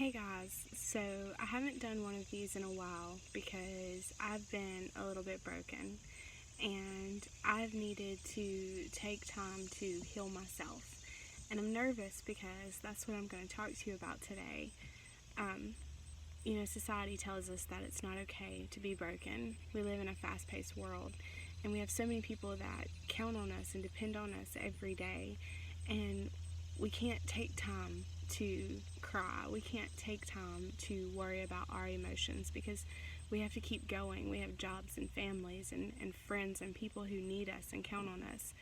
Hey guys, so I haven't done one of these in a while because I've been a little bit broken and I've needed to take time to heal myself. And I'm nervous because that's what I'm going to talk to you about today. Um, Society tells us that it's not okay to be broken. We live in a fast paced world and we have so many people that count on us and depend on us every day. And we can't take time to cry. We can't take time to worry about our emotions because we have to keep going. We have jobs and families and friends and people who need us and count on us.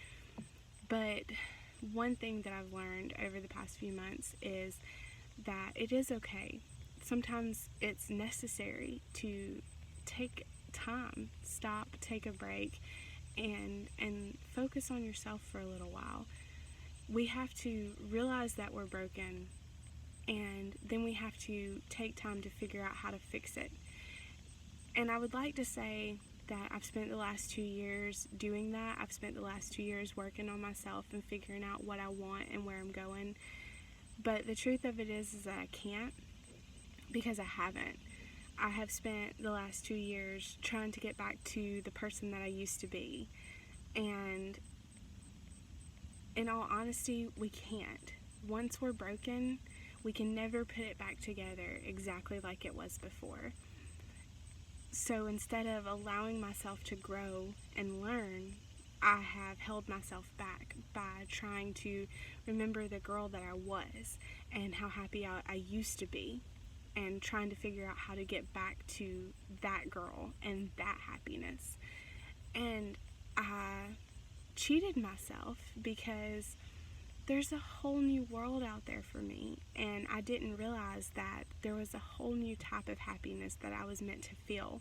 But one thing that I've learned over the past few months is that it is okay. Sometimes it's necessary to take time, stop, take a break, and focus on yourself for a little while. We have to realize that we're broken, and then we have to take time to figure out how to fix it. And I would like to say that I've spent the last 2 years doing that. I've spent the last 2 years working on myself and figuring out what I want and where I'm going. But the truth of it is that I can't, because I haven't. I have spent the last 2 years trying to get back to the person that I used to be. And in all honesty, we can't. Once we're broken, we can never put it back together exactly like it was before. So instead of allowing myself to grow and learn, I have held myself back by trying to remember the girl that I was and how happy I used to be, and trying to figure out how to get back to that girl and that happiness. And I cheated myself because there's a whole new world out there for me, and I didn't realize that there was a whole new type of happiness that I was meant to feel.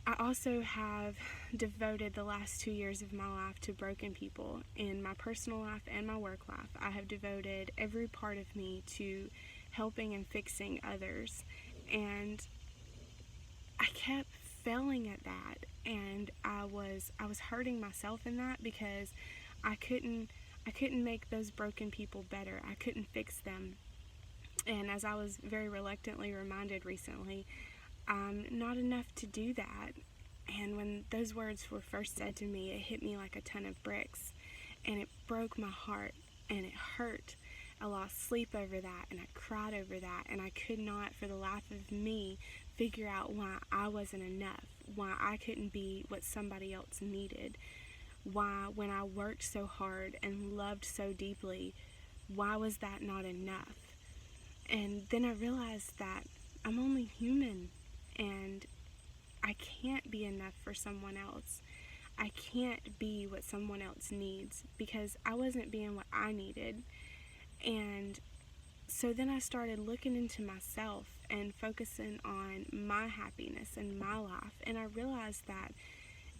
I also have devoted the last 2 years of my life to broken people. In my personal life and my work life, I have devoted every part of me to helping and fixing others, and I kept failing at that, and I was hurting myself in that because I couldn't make those broken people better. I couldn't fix them. And as I was very reluctantly reminded recently, I'm not enough to do that. And when those words were first said to me, it hit me like a ton of bricks, and it broke my heart, and it hurt. I lost sleep over that, and I cried over that, and I could not for the life of me figure out why I wasn't enough, why I couldn't be what somebody else needed, why when I worked so hard and loved so deeply, why was that not enough? And then I realized that I'm only human, and I can't be enough for someone else. I can't be what someone else needs because I wasn't being what I needed. And so then I started looking into myself and focusing on my happiness and my life. And I realized that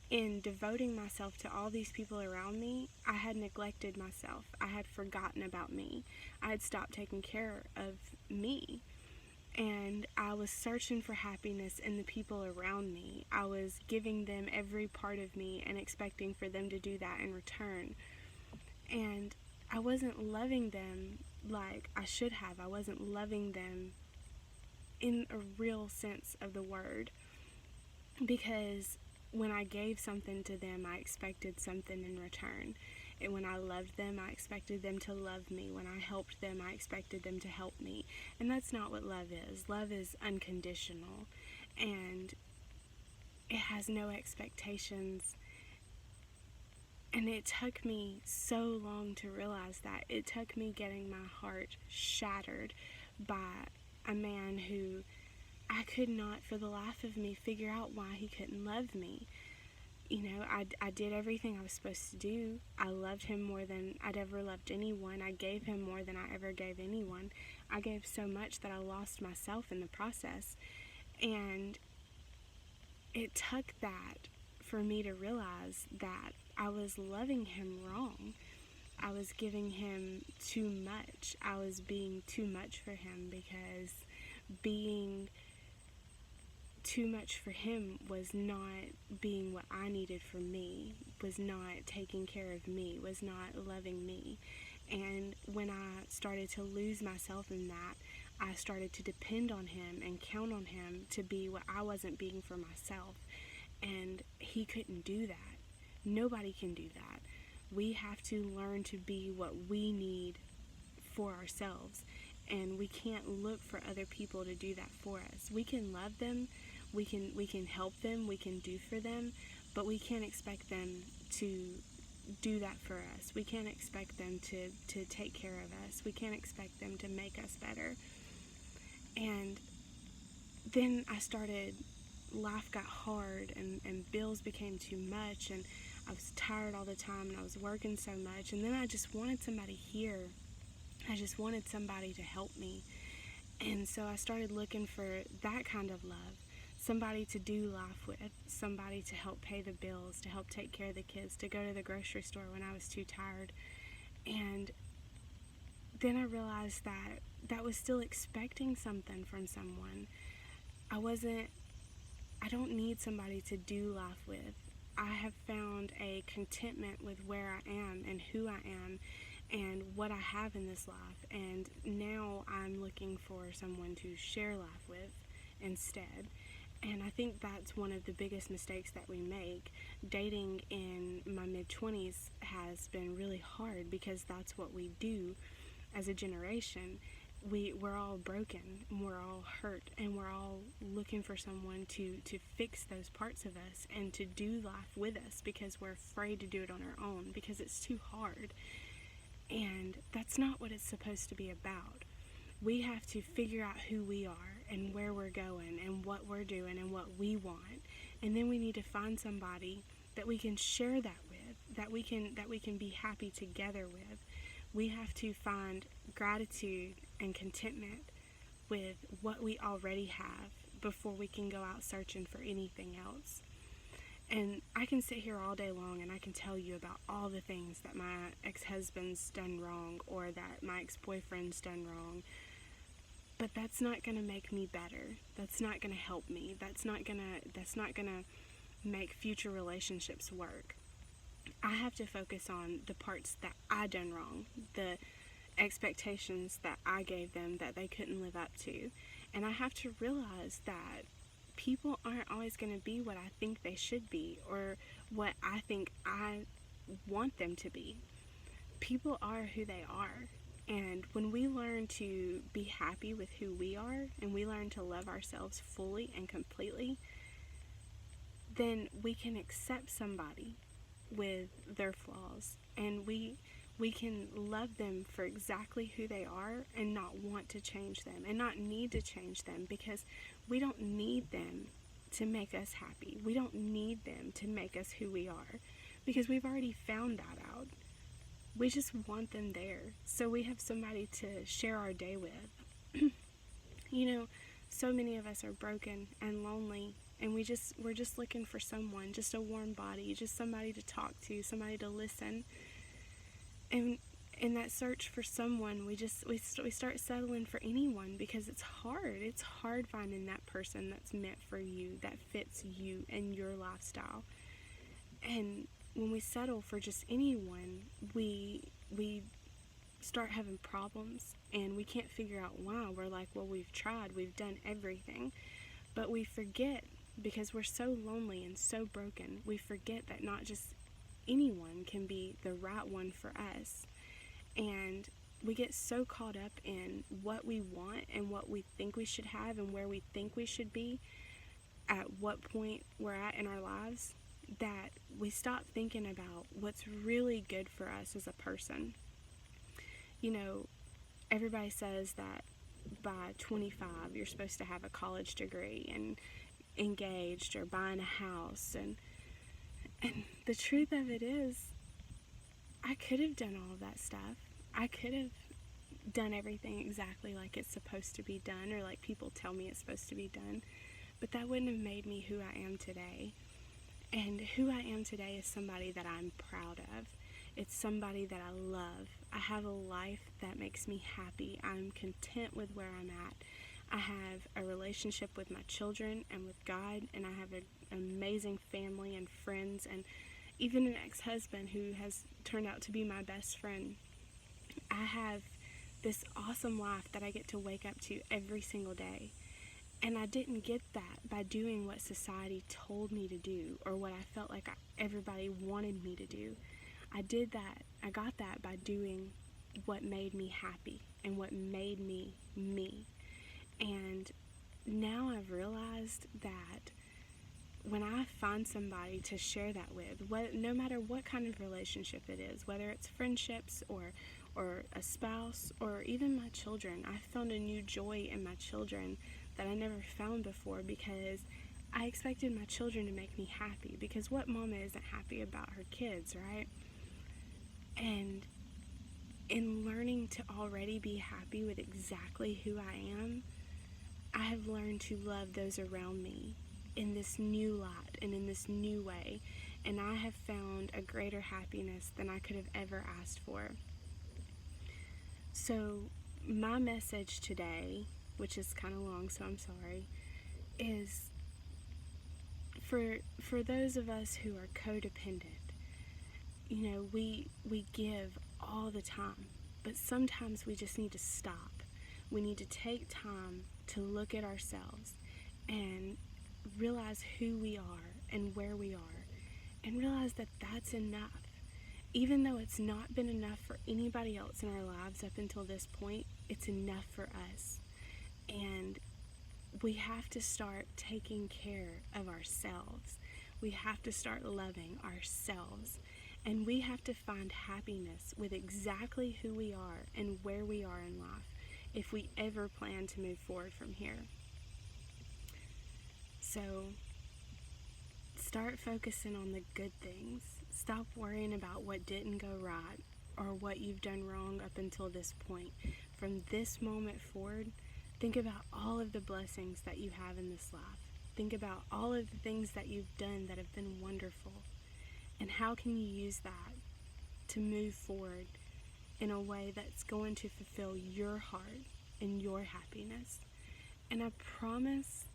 in devoting myself to all these people around me, I had neglected myself. I had forgotten about me. I had stopped taking care of me. And I was searching for happiness in the people around me. I was giving them every part of me and expecting for them to do that in return. And I wasn't loving them like I should have. I wasn't loving them in a real sense of the word, because when I gave something to them, I expected something in return. And when I loved them, I expected them to love me. When I helped them, I expected them to help me. And that's not what love is. Love is unconditional, and it has no expectations. And it took me so long to realize that. It took me getting my heart shattered by a man who I could not for the life of me figure out why he couldn't love me. I did everything I was supposed to do. I loved him more than I'd ever loved anyone. I gave him more than I ever gave anyone. I gave so much that I lost myself in the process. And it took that for me to realize that I was loving him wrong. I was giving him too much. I was being too much for him, because being too much for him was not being what I needed for me, was not taking care of me, was not loving me. And when I started to lose myself in that, I started to depend on him and count on him to be what I wasn't being for myself. And he couldn't do that. Nobody can do that. We have to learn to be what we need for ourselves. And we can't look for other people to do that for us. We can love them, we can help them, we can do for them, but we can't expect them to do that for us. We can't expect them to take care of us. We can't expect them to make us better. And then life got hard, and bills became too much, and I was tired all the time, and I was working so much, and then I just wanted somebody here. I just wanted somebody to help me. And so I started looking for that kind of love. Somebody to do life with, somebody to help pay the bills, to help take care of the kids, to go to the grocery store when I was too tired. And then I realized that that was still expecting something from someone. I don't need somebody to do life with. I have found a contentment with where I am and who I am and what I have in this life. And now I'm looking for someone to share life with instead. And I think that's one of the biggest mistakes that we make. Dating in my mid-20s has been really hard because that's what we do as a generation. We're all broken, and we're all hurt, and we're all looking for someone to fix those parts of us and to do life with us because we're afraid to do it on our own because it's too hard. And that's not what it's supposed to be about. We have to figure out who we are and where we're going and what we're doing and what we want. And then we need to find somebody that we can share that with, that we can be happy together with. We have to find gratitude and contentment with what we already have before we can go out searching for anything else. And I can sit here all day long and I can tell you about all the things that my ex-husband's done wrong or that my ex-boyfriend's done wrong. But that's not going to make me better. That's not going to help me. That's not going to make future relationships work. I have to focus on the parts that I done wrong, the expectations that I gave them that they couldn't live up to. And I have to realize that people aren't always going to be what I think they should be or what I think I want them to be. People are who they are. And when we learn to be happy with who we are and we learn to love ourselves fully and completely, then we can accept somebody with their flaws, and we can love them for exactly who they are and not want to change them and not need to change them because we don't need them to make us happy. We don't need them to make us who we are because we've already found that out. We just want them there so we have somebody to share our day with. So many of us are broken and lonely, and we're just looking for someone, just a warm body, just somebody to talk to, somebody to listen. And in that search for someone, we start settling for anyone because it's hard. It's hard finding that person that's meant for you, that fits you and your lifestyle. And when we settle for just anyone, we start having problems, and we can't figure out why. We're like, well, we've tried, we've done everything, but we forget, because we're so lonely and so broken, we forget that not just anyone can be the right one for us. And we get so caught up in what we want and what we think we should have and where we think we should be at what point we're at in our lives that we stop thinking about what's really good for us as a person. Everybody says that by 25 you're supposed to have a college degree and engaged or buying a house, and the truth of it is I could have done all of that stuff. I could have done everything exactly like it's supposed to be done or like people tell me it's supposed to be done, but that wouldn't have made me who I am today. And who I am today is somebody that I'm proud of. It's somebody that I love. I have a life that makes me happy. I'm content with where I'm at. I have a relationship with my children and with God, and I have an amazing family and friends, and even an ex-husband who has turned out to be my best friend. I have this awesome life that I get to wake up to every single day. And I didn't get that by doing what society told me to do or what I felt like everybody wanted me to do. I got that by doing what made me happy and what made me me. And now I've realized that when I find somebody to share that with, no matter what kind of relationship it is, whether it's friendships or a spouse or even my children, I found a new joy in my children that I never found before, because I expected my children to make me happy, because what mama isn't happy about her kids, right? And in learning to already be happy with exactly who I am, I have learned to love those around me in this new light and in this new way, and I have found a greater happiness than I could have ever asked for. So my message today, which is kind of long, so I'm sorry, is for those of us who are codependent. You know, we give all the time, but sometimes we just need to stop. We need to take time to look at ourselves and realize who we are and where we are, and realize that that's enough. Even though it's not been enough for anybody else in our lives up until this point, it's enough for us. And we have to start taking care of ourselves. We have to start loving ourselves. And we have to find happiness with exactly who we are and where we are in life if we ever plan to move forward from here. So start focusing on the good things. Stop worrying about what didn't go right or what you've done wrong up until this point. From this moment forward, think about all of the blessings that you have in this life. Think about all of the things that you've done that have been wonderful. And how can you use that to move forward in a way that's going to fulfill your heart and your happiness? And I promise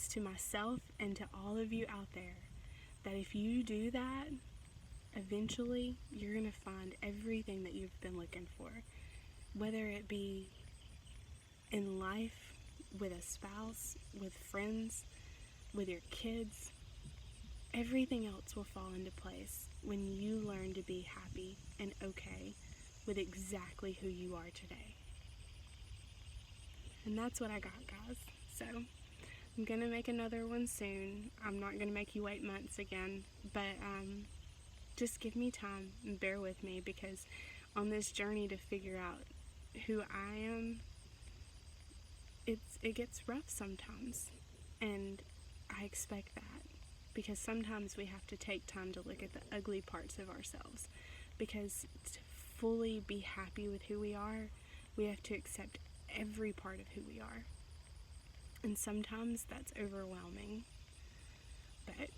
to myself and to all of you out there that if you do that, eventually you're going to find everything that you've been looking for. Whether it be in life, with a spouse, with friends, with your kids, everything else will fall into place when you learn to be happy and okay with exactly who you are today. And that's what I got, guys. So I'm going to make another one soon. I'm not going to make you wait months again, but just give me time and bear with me, because on this journey to figure out who I am, it gets rough sometimes, and I expect that, because sometimes we have to take time to look at the ugly parts of ourselves, because to fully be happy with who we are, we have to accept every part of who we are. And sometimes that's overwhelming. But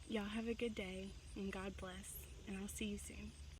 y'all have a good day, and God bless, and I'll see you soon.